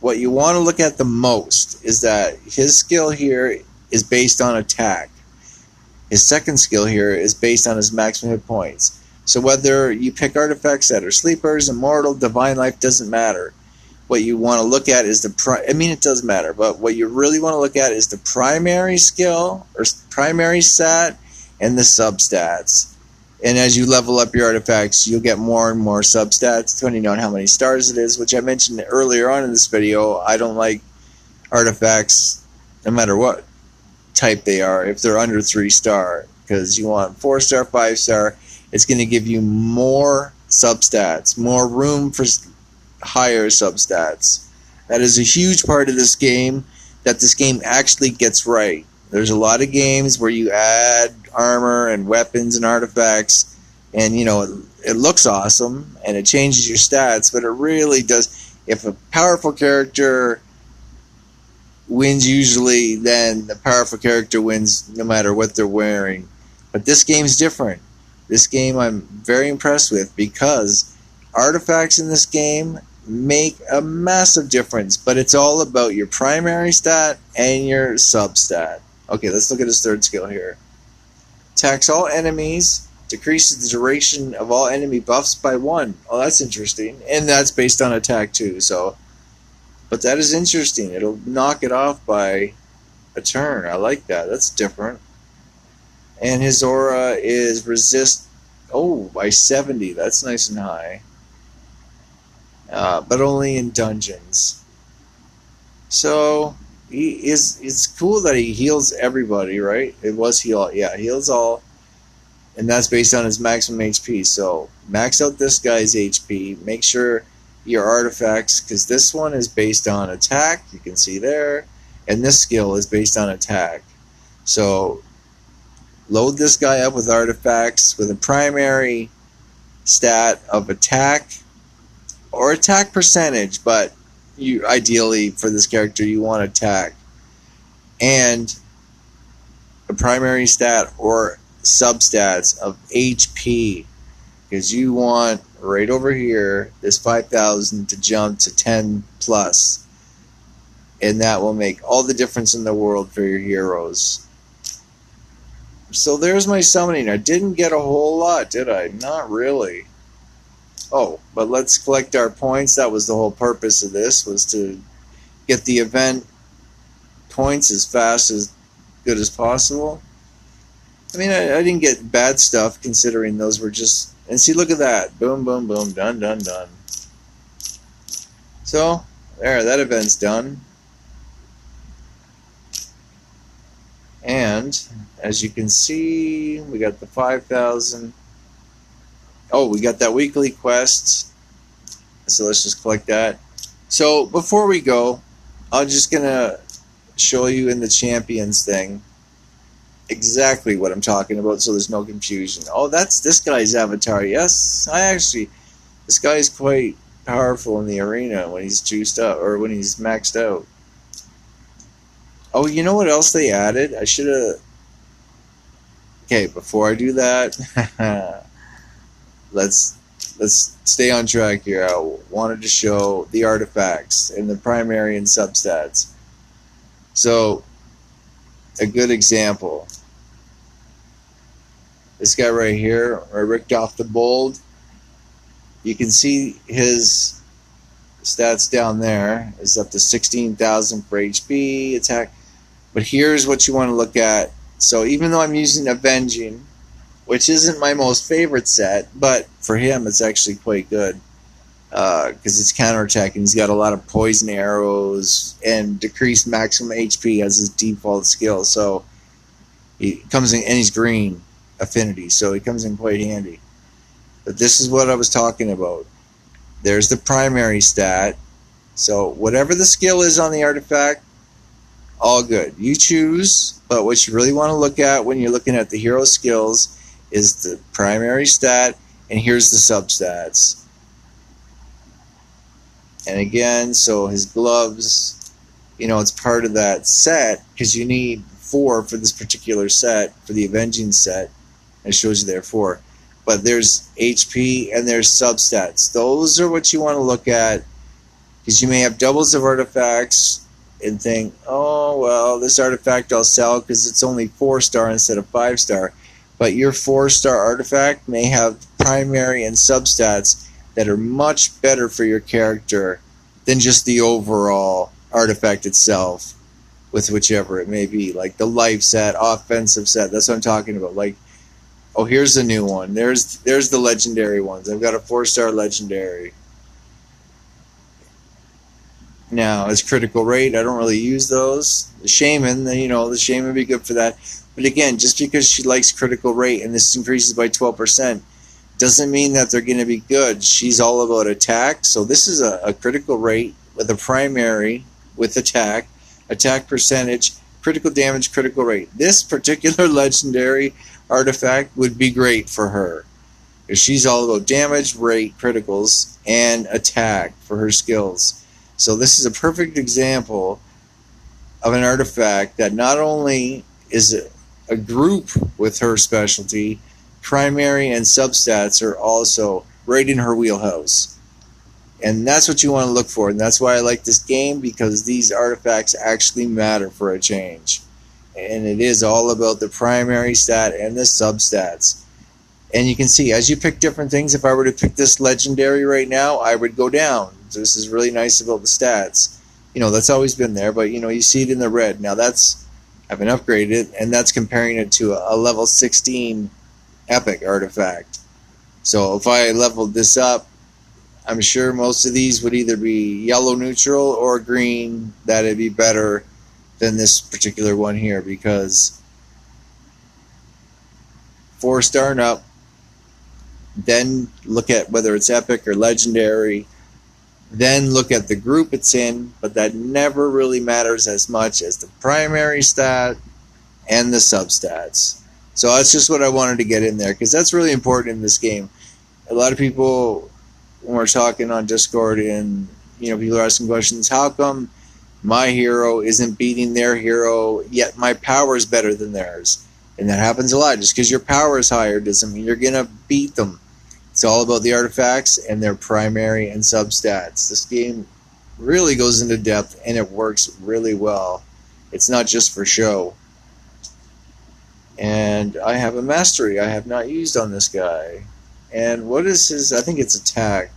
What you want to look at the most is that his skill here is based on attack. His second skill here is based on his maximum hit points. So whether you pick artifacts that are sleepers, immortal, divine life, doesn't matter. What you want to look at is it does matter, but what you really want to look at is the primary skill or primary stat and the substats. And as you level up your artifacts, you'll get more and more substats depending on how many stars it is, which I mentioned earlier on in this video. I don't like artifacts no matter what type they are if they're under 3-star, because you want 4-star, 5-star. It's going to give you more substats, more room for higher substats. That is a huge part of this game that this game actually gets right. There's a lot of games where you add armor and weapons and artifacts, and it looks awesome and it changes your stats, but it really does. If a powerful character wins, usually then the powerful character wins no matter what they're wearing. But this game's different. This game I'm very impressed with, because artifacts in this game make a massive difference, but it's all about your primary stat and your substat. Okay, let's look at his third skill here. Attacks all enemies, decreases the duration of all enemy buffs by 1. Oh, that's interesting. And that's based on attack too, so... But that is interesting. It'll knock it off by a turn. I like that. That's different. And his aura is resist... Oh, by 70. That's nice and high. But only in dungeons. So, it's cool that he heals everybody, right? It was heal. Yeah, heals all. And that's based on his maximum HP. So, max out this guy's HP. Make sure your artifacts, because this one is based on attack, you can see there, and this skill is based on attack. So load this guy up with artifacts with a primary stat of attack or attack percentage, but you ideally for this character you want attack, and a primary stat or substats of HP. because you want right over here this 5,000 to jump to 10 plus, and that will make all the difference in the world for your heroes. So there's my summoning. I didn't get a whole lot, did I? Not really. Oh, but let's collect our points. That was the whole purpose of this, was to get the event points as fast as good as possible. I mean, I didn't get bad stuff considering those were just... And see, look at that. Boom, boom, boom. Done, done, done. So, there, that event's done. And, as you can see, we got the 5,000... Oh, we got that weekly quest. So let's just collect that. So before we go, I'm just going to show you in the champions thing exactly what I'm talking about so there's no confusion. Oh, that's this guy's avatar. Yes, this guy is quite powerful in the arena when he's juiced up or when he's maxed out. Oh, you know what else they added? I should have... Okay, before I do that... Let's stay on track here. I wanted to show the artifacts and the primary and substats. So, a good example. This guy right here, Riktoff the Bold. You can see his stats down there is up to 16,000 for HP, attack. But here's what you want to look at. So even though I'm using Avenging, which isn't my most favorite set, but for him it's actually quite good because it's counterattack and he's got a lot of poison arrows and decreased maximum HP as his default skill. So he comes in, and he's green affinity, so he comes in quite handy. But this is what I was talking about. There's the primary stat. So whatever the skill is on the artifact, all good. You choose, but what you really want to look at when you're looking at the hero skills is the primary stat, and here's the substats. And again, so his gloves, you know, it's part of that set because you need 4 for this particular set, for the Avenging set. It shows you there 4. But there's HP and there's substats. Those are what you want to look at because you may have doubles of artifacts and think, oh, well, this artifact I'll sell because it's only 4-star instead of 5-star. But your 4-star artifact may have primary and substats that are much better for your character than just the overall artifact itself, with whichever it may be, like the life set, offensive set. That's what I'm talking about. Like, oh, here's a new one. There's the legendary ones. I've got a 4-star legendary. Now, as critical rate, I don't really use those. The shaman, you know, the shaman would be good for that. But again, just because she likes critical rate and this increases by 12%, doesn't mean that they're going to be good. She's all about attack. So this is a critical rate with a primary with attack percentage, critical damage, critical rate. This particular legendary artifact would be great for her. Because she's all about damage, rate, criticals, and attack for her skills. So this is a perfect example of an artifact that not only is a group with her specialty, primary and substats are also right in her wheelhouse. And that's what you want to look for. And that's why I like this game, because these artifacts actually matter for a change. And it is all about the primary stat and the substats. And you can see, as you pick different things, if I were to pick this legendary right now, I would go down. So this is really nice about the stats. You know, that's always been there, but, you know, you see it in the red. Now that's, I've been upgraded, and that's comparing it to a level 16 epic artifact. So if I leveled this up, I'm sure most of these would either be yellow neutral or green. That'd be better than this particular one here, because 4-star and up, then look at whether it's epic or legendary, then look at the group it's in, but that never really matters as much as the primary stat and the substats. So that's just what I wanted to get in there, because that's really important in this game. A lot of people, when we're talking on Discord, and you know, people are asking questions, how come my hero isn't beating their hero, yet my power is better than theirs? And that happens a lot. Just because your power is higher doesn't mean you're going to beat them. It's all about the artifacts and their primary and substats. This game really goes into depth and it works really well. It's not just for show. And I have a mastery I have not used on this guy. And what is his, I think it's attack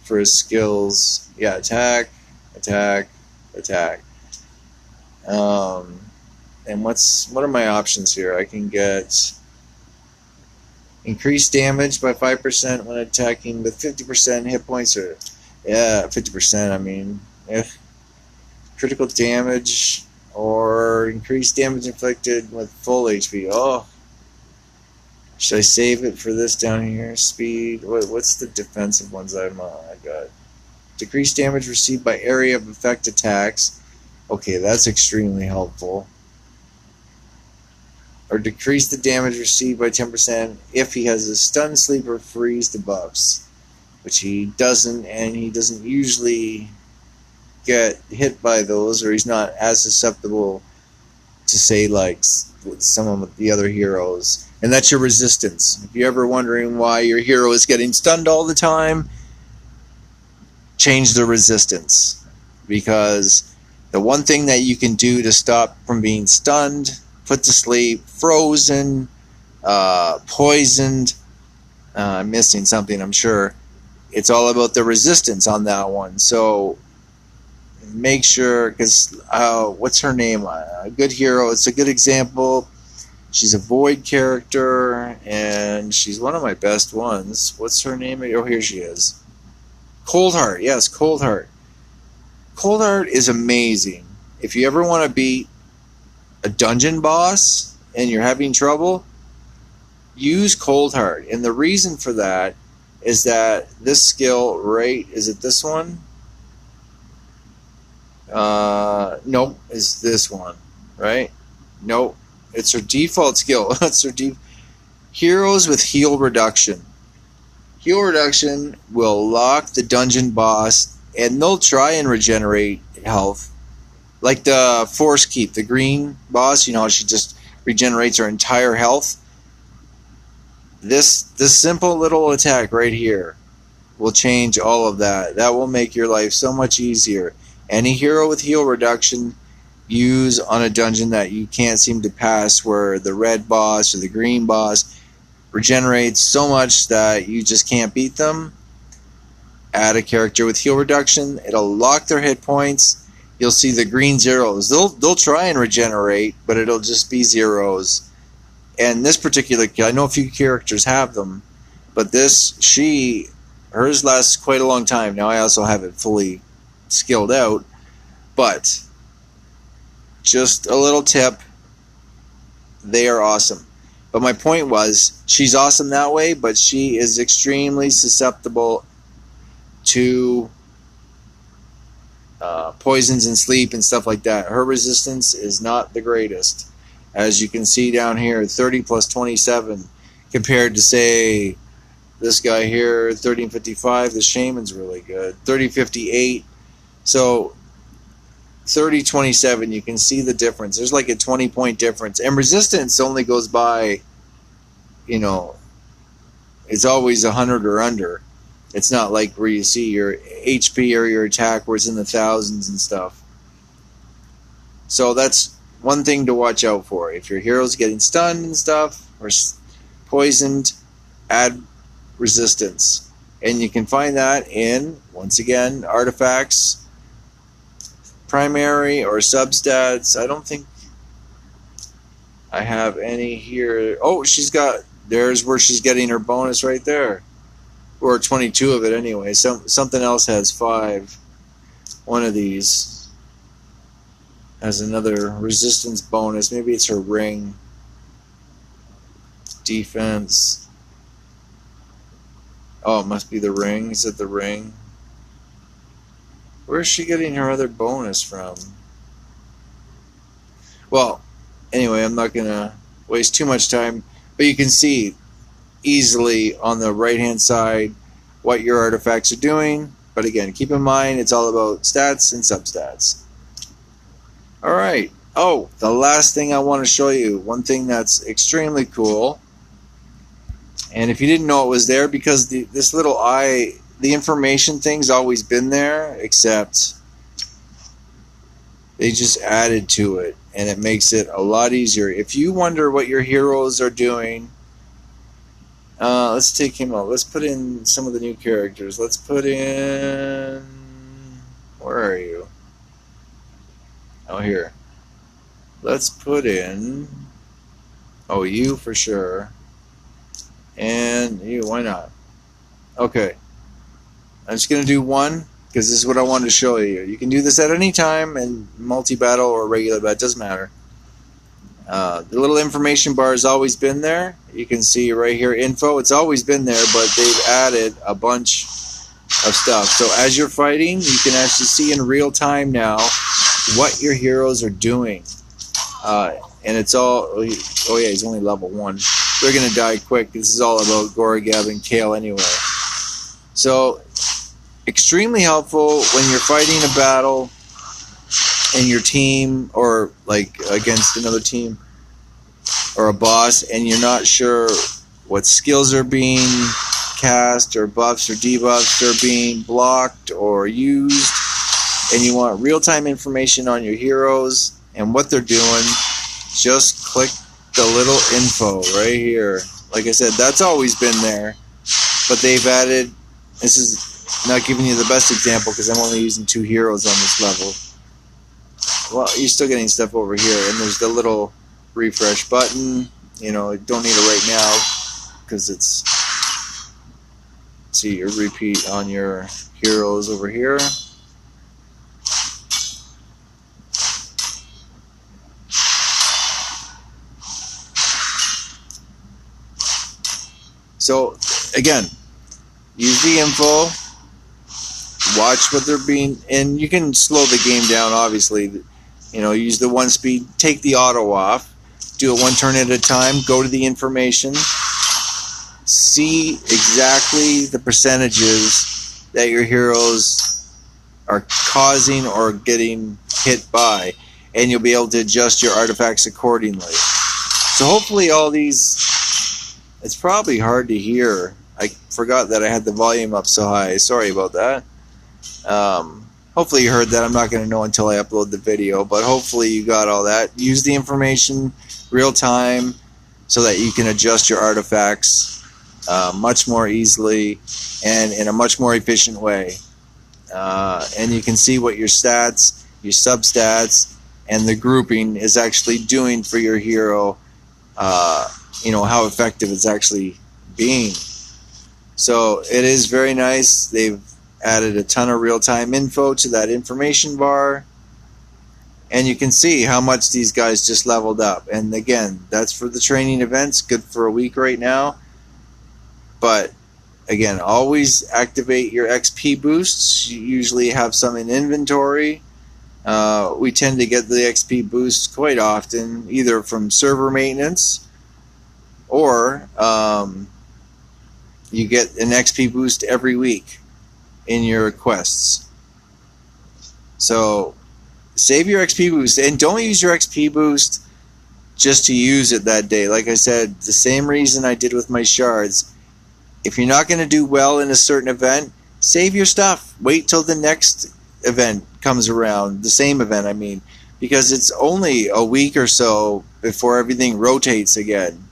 for his skills. Yeah, attack, attack, attack. And what are my options here? I can get increased damage by 5% when attacking with 50% hit points, or 50%. I mean, critical damage or increased damage inflicted with full HP. Oh, should I save it for this down here? Speed. What's the defensive ones I got? Decreased damage received by area of effect attacks. Okay, that's extremely helpful. Or decrease the damage received by 10% if he has a stun, sleep, or freeze debuffs, which he doesn't, and he doesn't usually get hit by those, or he's not as susceptible to, say, like some of the other heroes. And that's your resistance. If you're ever wondering why your hero is getting stunned all the time, change the resistance, because the one thing that you can do to stop from being stunned, put to sleep, frozen, poisoned, I'm missing something, I'm sure. It's all about the resistance on that one. So make sure, because what's her name? A good hero. It's a good example. She's a void character, and she's one of my best ones. What's her name? Oh, here she is. Coldheart. Yes, Coldheart. Coldheart is amazing. If you ever want to beat a dungeon boss and you're having trouble, use Coldheart. And the reason for that is that this skill, right, is it this one? Nope, it's this one, right? Nope, it's her default skill. That's her heroes with heal reduction. Heal reduction will lock the dungeon boss, and they'll try and regenerate health. Like the Force Keep, the green boss, you know, she just regenerates her entire health. This simple little attack right here will change all of that. That will make your life so much easier. Any hero with heal reduction, use on a dungeon that you can't seem to pass, where the red boss or the green boss regenerates so much that you just can't beat them. Add a character with heal reduction. It'll lock their hit points. You'll see the green zeros. They'll try and regenerate, but it'll just be zeros. And this particular, I know a few characters have them, but hers lasts quite a long time. Now I also have it fully skilled out, but just a little tip, they are awesome. But my point was, she's awesome that way, but she is extremely susceptible to poisons and sleep and stuff like that. Her resistance is not the greatest. As you can see down here, 30 plus 27 compared to, say, this guy here, 1355. The Shaman's really good. 3058. So 3027, you can see the difference. There's like a 20-point difference. And resistance only goes by, you know, it's always 100 or under. It's not like where you see your HP or your attack where it's in the thousands and stuff. So that's one thing to watch out for. If your hero's getting stunned and stuff, or poisoned, add resistance. And you can find that in, once again, artifacts, primary or substats. I don't think I have any here. Oh, there's where she's getting her bonus right there. Or 22 of it anyway. Something else has 5. One of these has another resistance bonus. Maybe it's her ring. Defense. Oh, it must be the ring. Is it the ring? Where is she getting her other bonus from? Well, anyway, I'm not going to waste too much time. But you can see easily on the right hand side what your artifacts are doing. But again, keep in mind it's all about stats and substats. Alright. Oh, the last thing I want to show you, one thing that's extremely cool, And if you didn't know it was there, because this little eye, the information thing's always been there, except they just added to it, and it makes it a lot easier. If you wonder what your heroes are doing, let's take him out. Let's put in some of the new characters. Let's put in, where are you? Oh, here. Let's put in, oh, you for sure. And you, why not? Okay. I'm just going to do one, because this is what I wanted to show you. You can do this at any time, in multi-battle or regular battle, it doesn't matter. The little information bar has always been there. You can see right here, info. It's always been there, but they've added a bunch of stuff. So as you're fighting, you can actually see in real time now what your heroes are doing. And it's all, oh yeah, he's only level 1. They're going to die quick. This is all about Gorigab and Kale anyway. So, extremely helpful when you're fighting a battle and your team, or like against another team or a boss, and you're not sure what skills are being cast or buffs or debuffs are being blocked or used, and you want real-time information on your heroes and what they're doing. Just click the little info right here. Like I said, that's always been there, but they've added, this is not giving you the best example because I'm only using 2 heroes on this level. Well, you're still getting stuff over here, and there's the little refresh button. You know, don't need it right now because it's, see your repeat on your heroes over here. So, again, use the info, watch what they're being, and you can slow the game down, obviously. You know, use the 1 speed, take the auto off, do it 1 turn at a time, go to the information, see exactly the percentages that your heroes are causing or getting hit by, and you'll be able to adjust your artifacts accordingly. So hopefully all these, it's probably hard to hear. I forgot that I had the volume up so high. Sorry about that. Hopefully you heard that. I'm not going to know until I upload the video, but hopefully you got all that. Use the information real time so that you can adjust your artifacts much more easily and in a much more efficient way. And you can see what your stats, your substats, and the grouping is actually doing for your hero. You know, how effective it's actually being. So it is very nice. They've added a ton of real-time info to that information bar, and you can see how much these guys just leveled up. And again, that's for the training events, good for a week right now. But again, always activate your XP boosts. You usually have some in inventory. We tend to get the XP boosts quite often, either from server maintenance, or you get an XP boost every week in your quests. So save your XP boost, and don't use your XP boost just to use it that day. Like I said, the same reason I did with my shards. If you're not going to do well in a certain event, save your stuff. Wait till the next event comes around, the same event I mean, because it's only a week or so before everything rotates again.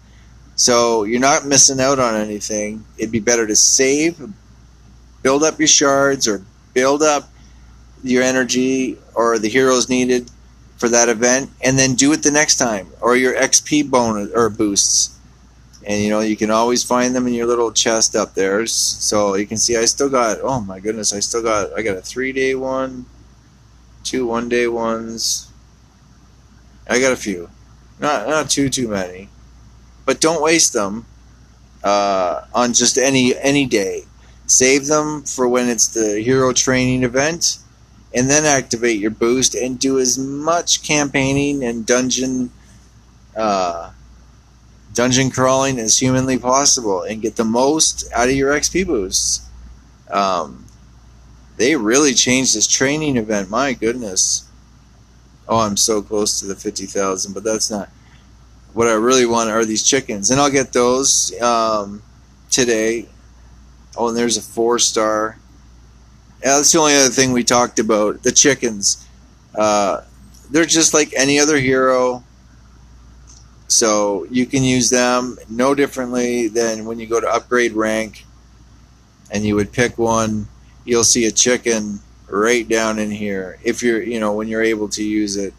So you're not missing out on anything. It'd be better to save, build up your shards, or build up your energy or the heroes needed for that event, and then do it the next time, or your XP bonus or boosts. And you know, you can always find them in your little chest up there. So you can see I still got, oh my goodness, I got a 3-day one, 2 1-day ones. I got a few, not too many. But don't waste them on just any day. Save them for when it's the hero training event, and then activate your boost and do as much campaigning and dungeon crawling as humanly possible, and get the most out of your XP boosts. They really changed this training event. My goodness. Oh, I'm so close to the 50,000, but that's not. What I really want are these chickens, and I'll get those. today. Oh, and there's a 4-star. Yeah, that's the only other thing we talked about. The chickens. They're just like any other hero. So you can use them no differently than when you go to upgrade rank and you would pick one. You'll see a chicken right down in here if you're, when you're able to use it.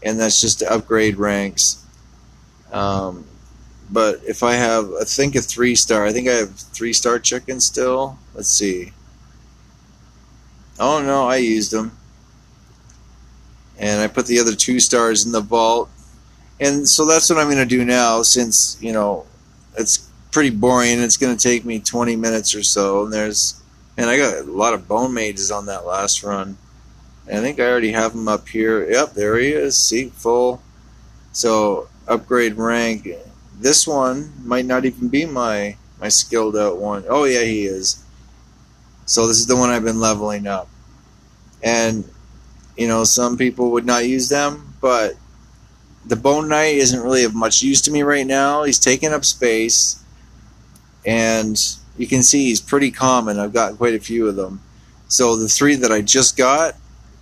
And that's just to upgrade ranks. But if I have, I think a 3-star, I think I have 3-star chicken still. Let's see. Oh no, I used them. And I put the other 2 stars in the vault. And so that's what I'm going to do now, since, it's pretty boring. It's going to take me 20 minutes or so. And I got a lot of bone mages on that last run. And I think I already have him up here. Yep, there he is. See, full. So, upgrade rank. This one might not even be my skilled out one. Oh, yeah, he is. So, this is the one I've been leveling up. And, some people would not use them, but the Bone Knight isn't really of much use to me right now. He's taking up space. And you can see he's pretty common. I've got quite a few of them. So, the 3 that I just got,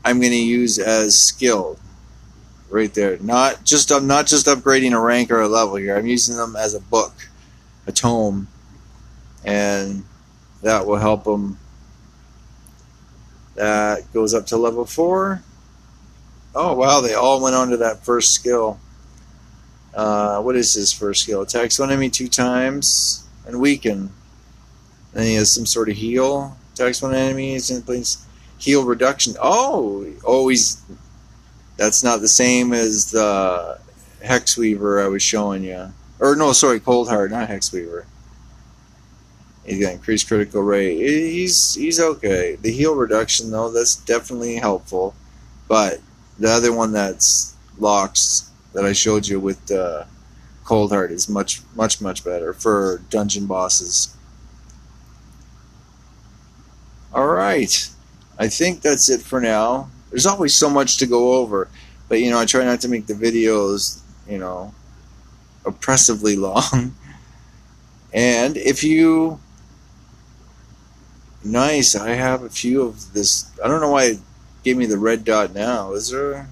I'm going to use as skilled right there. I'm not just upgrading a rank or a level here. I'm using them as a book, a tome, and that will help them. That goes up to level 4. Oh wow, they all went on to that first skill. What is his first skill? Attacks one enemy 2 times and weaken. Then he has some sort of heal. Attacks one enemy and plays heal reduction. That's not the same as the Hexweaver I was showing you. Or no, sorry, Coldheart, not Hexweaver. He's got increased critical rate. He's okay. The heal reduction though, that's definitely helpful. But the other one that's locked that I showed you with Coldheart is much better for dungeon bosses. Alright. I think that's it for now. There's always so much to go over. But, I try not to make the videos, oppressively long. And if you... Nice, I have a few of this. I don't know why it gave me the red dot now. Is there...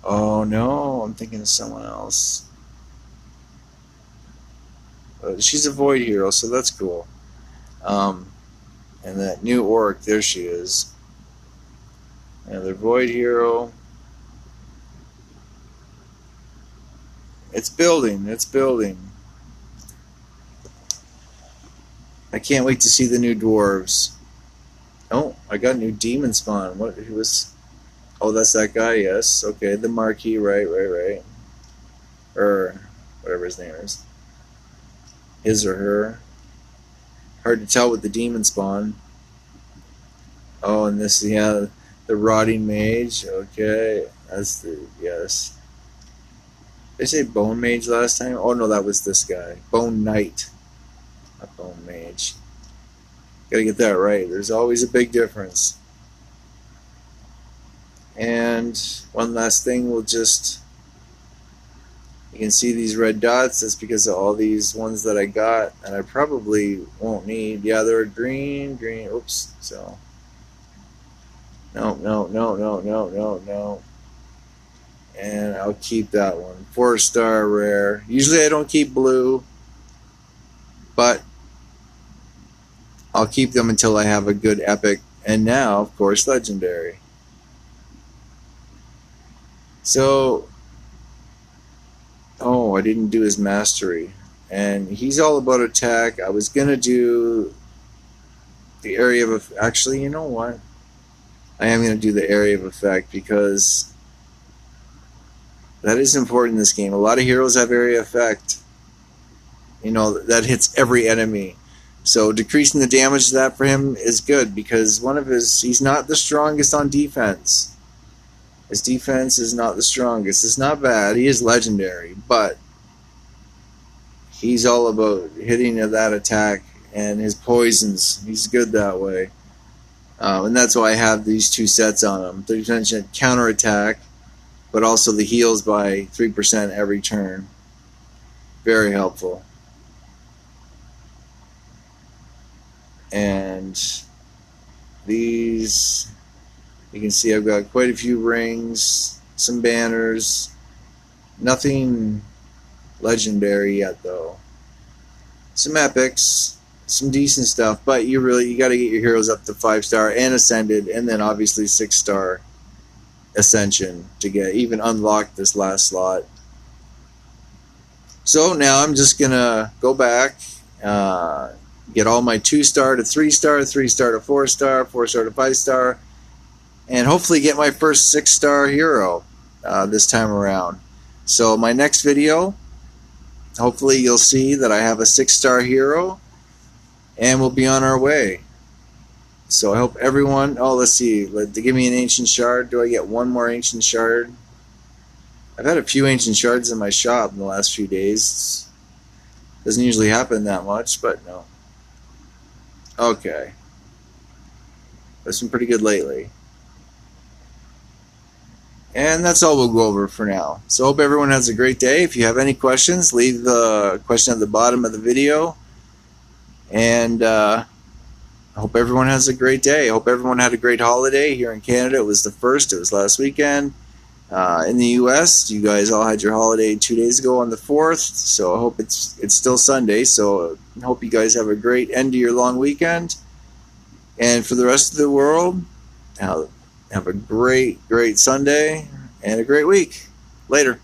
Oh, no, I'm thinking of someone else. She's a void hero, so that's cool. And that new orc, there she is. Another void hero. It's building. I can't wait to see the new dwarves. Oh, I got a new demon spawn. What? Who was? Oh, that's that guy. Yes. Okay, the Marquis. Right. Or whatever his name is. His or her. Hard to tell with the demon spawn. Oh, and this, the rotting mage. Okay, that's the, yes. Did I say bone mage last time? Oh no, that was this guy. Bone knight. Not bone mage. Gotta get that right. There's always a big difference. And one last thing, you can see these red dots. That's because of all these ones that I got, and I probably won't need. Yeah, they're green. Oops. So no. And I'll keep that one. 4-star rare. Usually I don't keep blue, but I'll keep them until I have a good epic. And now, of course, legendary. So. Oh, I didn't do his mastery. And he's all about attack. I was going to do the area of... Actually, you know what? I am going to do the area of effect because that is important in this game. A lot of heroes have area effect. That hits every enemy. So decreasing the damage to that for him is good because he's not the strongest on defense. His defense is not the strongest. It's not bad. He is legendary, but he's all about hitting that attack and his poisons. He's good that way. And that's why I have these 2 sets on him. 30% counterattack, but also the heals by 3% every turn. Very helpful. And these, you can see I've got quite a few rings, some banners, nothing legendary yet though. Some epics, some decent stuff, but you got to get your heroes up to 5-star and ascended, and then obviously 6-star ascension to get even unlock this last slot. So now I'm just gonna go back, get all my 2-star to 3-star, 3-star to 4-star, 4-star to 5-star, and hopefully get my first 6-star hero this time around. So my next video, hopefully you'll see that I have a 6-star hero, and we'll be on our way. So I hope everyone, oh, let's see, to give me an ancient shard. Do I get one more ancient shard? I've had a few ancient shards in my shop in the last few days. Doesn't usually happen that much, but no. Okay. That's been pretty good lately. And that's all we'll go over for now. So hope everyone has a great day. If you have any questions, leave the question at the bottom of the video. And I hope everyone has a great day. I hope everyone had a great holiday. Here in Canada, it was the 1st. It was last weekend. In the U.S., you guys all had your holiday 2 days ago on the 4th. So I hope it's still Sunday. So I hope you guys have a great end of your long weekend. And for the rest of the world, have a great, great Sunday and a great week. Later.